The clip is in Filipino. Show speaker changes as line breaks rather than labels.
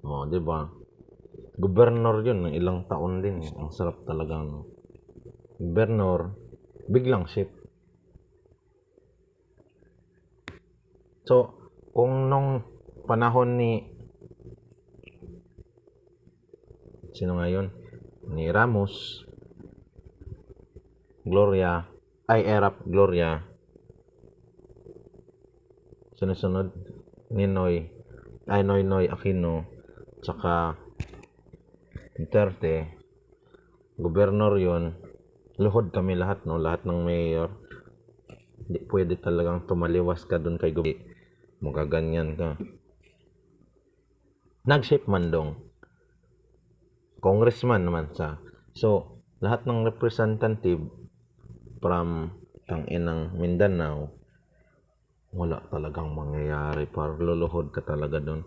Oh, 'di ba? Gobernur 'yun, ilang taon din. Ang sarap talaga no. Gobernur, biglang shift. So, kung nung panahon ni sino nga yun? Ni Ramos, Gloria, ay Erap Gloria, sunod-sunod Ninoy, ay Noynoy Aquino, tsaka Duterte, gobernur yun, luhod kami lahat, no? Lahat ng mayor. Hindi pwede talagang tumaliwas ka dun kay gobi. Magaganyan ka. Nag-shape man dong. Congressman naman sa. So, lahat ng representative from tanginang Mindanao, wala talagang mangyayari. Par luluhod ka talaga dun.